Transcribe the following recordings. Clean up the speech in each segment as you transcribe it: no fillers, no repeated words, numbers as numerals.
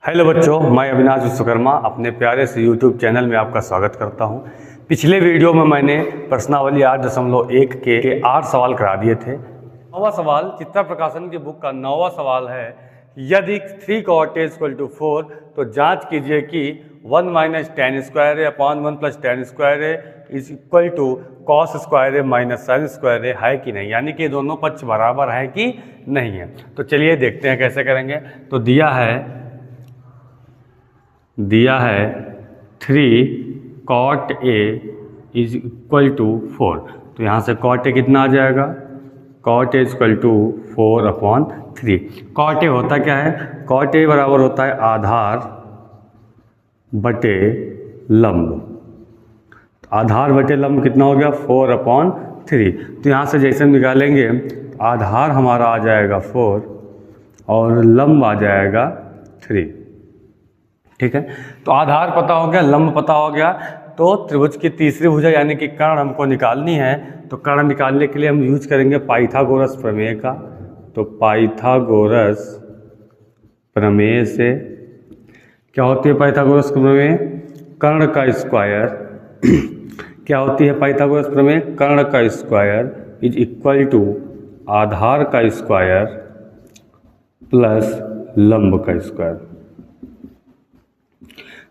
Hello बच्चों, मैं अविनाश विश्वकर्मा अपने प्यारे से यूट्यूब चैनल में आपका स्वागत करता हूं। पिछले वीडियो में मैंने प्रश्नावली 8.1 के 8 सवाल करा दिए थे। 9वां सवाल चित्रा प्रकाशन की बुक का 9वां सवाल है, यदि 3 cot A = 4 तो जांच कीजिए कि 1 - tan square A / 1 + tan square A = cos square A - sin square A है कि नहीं, यानी कि दोनों पक्ष बराबर है कि नहीं है। तो चलिए देखते हैं कैसे करेंगे। तो दिया है 3 cot A = 4। तो यहाँ से cot A कितना आ जाएगा, cot A = 4/3। cot A होता क्या है, cot A बराबर होता है आधार बटे लंब। आधार बटे लंब कितना हो गया, 4/3। तो यहाँ से जैसे निकालेंगे आधार हमारा आ जाएगा 4 और लंब आ जाएगा 3। ठीक है, तो आधार पता हो गया, लंब पता हो गया। तो त्रिभुज की तीसरी भुजा यानी कि कर्ण हमको निकालनी है। तो कर्ण निकालने के लिए हम यूज करेंगे पाइथागोरस प्रमेय का। तो पाइथागोरस प्रमेय से क्या होती है, पाइथागोरस प्रमेय कर्ण का स्क्वायर क्या होती है पाइथागोरस प्रमेय, कर्ण का स्क्वायर = आधार का स्क्वायर प्लस लंब का स्क्वायर।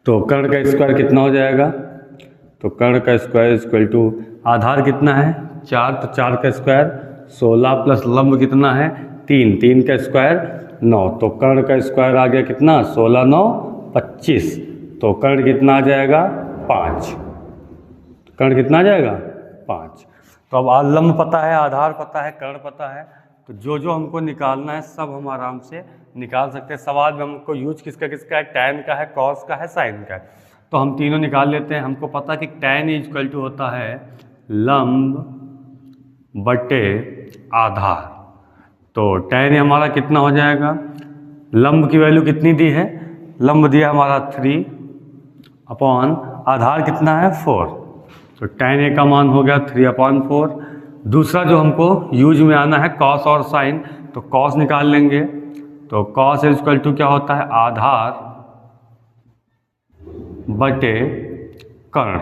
तो कर्ण का स्क्वायर कितना हो जाएगा, तो कर्ण का स्क्वायर = आधार कितना है 4, तो 4 का स्क्वायर 16 प्लस लंब कितना है 3, 3 का स्क्वायर 9। तो कर्ण का स्क्वायर आ गया कितना, 16 9 25। तो कर्ण कितना आ जाएगा 5। कर्ण कितना आ जाएगा 5। तो अब लंब पता है, आधार पता है, कर्ण पता है। तो जो हमको निकालना है सब हम आराम से निकाल सकते हैं। सवाल में हमको यूज किसका है, tan का है, cos का है, sin का है। तो हम तीनों निकाल लेते हैं। हमको पता कि tan = होता है लंब बटे आधार। तो tan हमारा कितना हो जाएगा, लंब की वैल्यू कितनी दी है, लंब दिया हमारा 3 अपॉन आधार कितना है 4। तो tan A का मान हो गया 3/4। दूसरा जो हमको यूज में आना है cos और sin, तो cos निकाल लेंगे। तो cos = क्या होता है, आधार बटे कर्ण।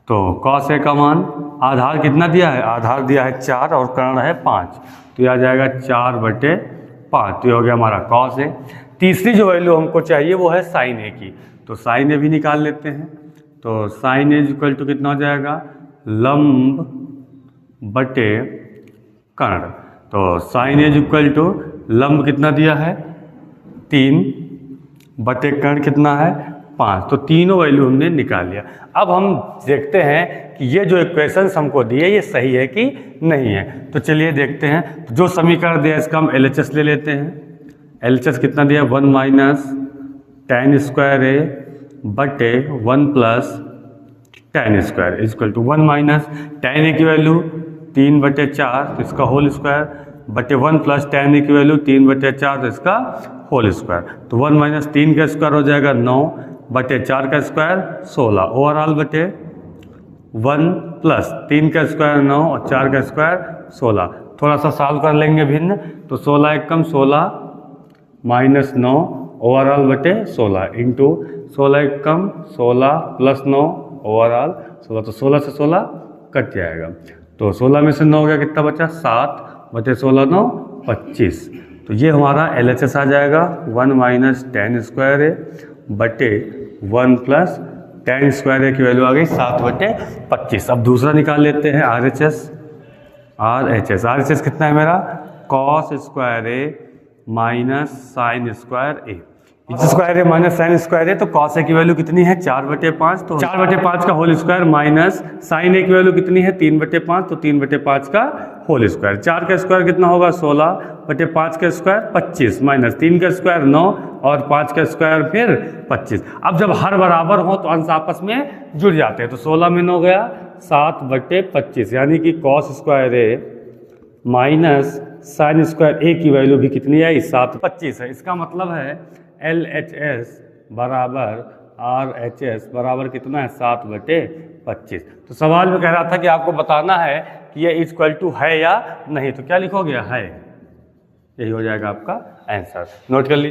तो cos A का मान आधार कितना दिया है, आधार दिया है 4 और कर्ण है 5। तो यह आ जाएगा 4/5। तो ये हो गया हमारा cos A। तीसरी जो वैल्यू हमको चाहिए वो है sin A की। तो sin A भी निकाल लेते हैं। तो sin A = कितना हो जाएगा, लंब बटे कर्ण। तो sin A = लंब कितना दिया है 3 बटे कर्ण कितना है 5। तो तीनों वैल्यू हमने निकाल लिया। अब हम देखते हैं कि ये जो इक्वेशंस हमको दिए ये सही है कि नहीं है। तो चलिए देखते हैं। तो जो समीकरण दिया इसका हम LHS ले लेते हैं। LHS कितना दिया, 1 - tan स्क्वायर A बटे 1 + tan स्क्वायर = 1 - tan A की वैल्यू 3/4, तो इसका होल स्क्वायर बटे 1 + tan A की वैल्यू 3/4, तो इसका होल स्क्वायर। तो 1 - 3 का स्क्वायर हो जाएगा 9 बटे 4 का स्क्वायर 16 ओवरऑल बटे 1 + 3 का स्क्वायर 9 और 4 का स्क्वायर 16। थोड़ा सा सॉल्व कर लेंगे भिन्न। तो 16 × 16 - 9 ओवरऑल बटे 16 इंटू 16 × 16 + 9 ओवरऑल 16। तो 16 से 16 कट जाएगा। तो 16 में से 9 हो गया, कितना बचा 7 बटे 16 9 25। तो ये हमारा LHS आ जाएगा 1 - tan स्क्वायर A बटे 1 + tan स्क्वायर A की वैल्यू आ गई 7/25। अब दूसरा निकाल लेते हैं RHS। RHS कितना है मेरा, cos square A - sin square A square A - sin square A। तो cos A की वैल्यू कितनी है 4/5। तो 4/5 का whole square minus sin A की वैल्यू कितनी है 3/5। तो 3/5 का होल स्क्वायर। 4 का स्क्वायर कितना होगा 16/5 का स्क्वायर 25 माइनस 3 का स्क्वायर 9 और 5 का स्क्वायर फिर 25। अब जब हर बराबर हो तो अंश आपस में जुड़ जाते हैं। तो 16 में 9 गया 7/25, यानी कि cos square A minus sin square A की वैल्यू भी कितनी आई 7/25 है। इसका मतलब है LHS बराबर RHS बराबर कितना है 7/25। तो सवाल में कह रहा था कि आपको बताना है कि ये = है या नहीं। तो क्या लिखोगे, है। यही हो जाएगा आपका आंसर। नोट कर लीजिए।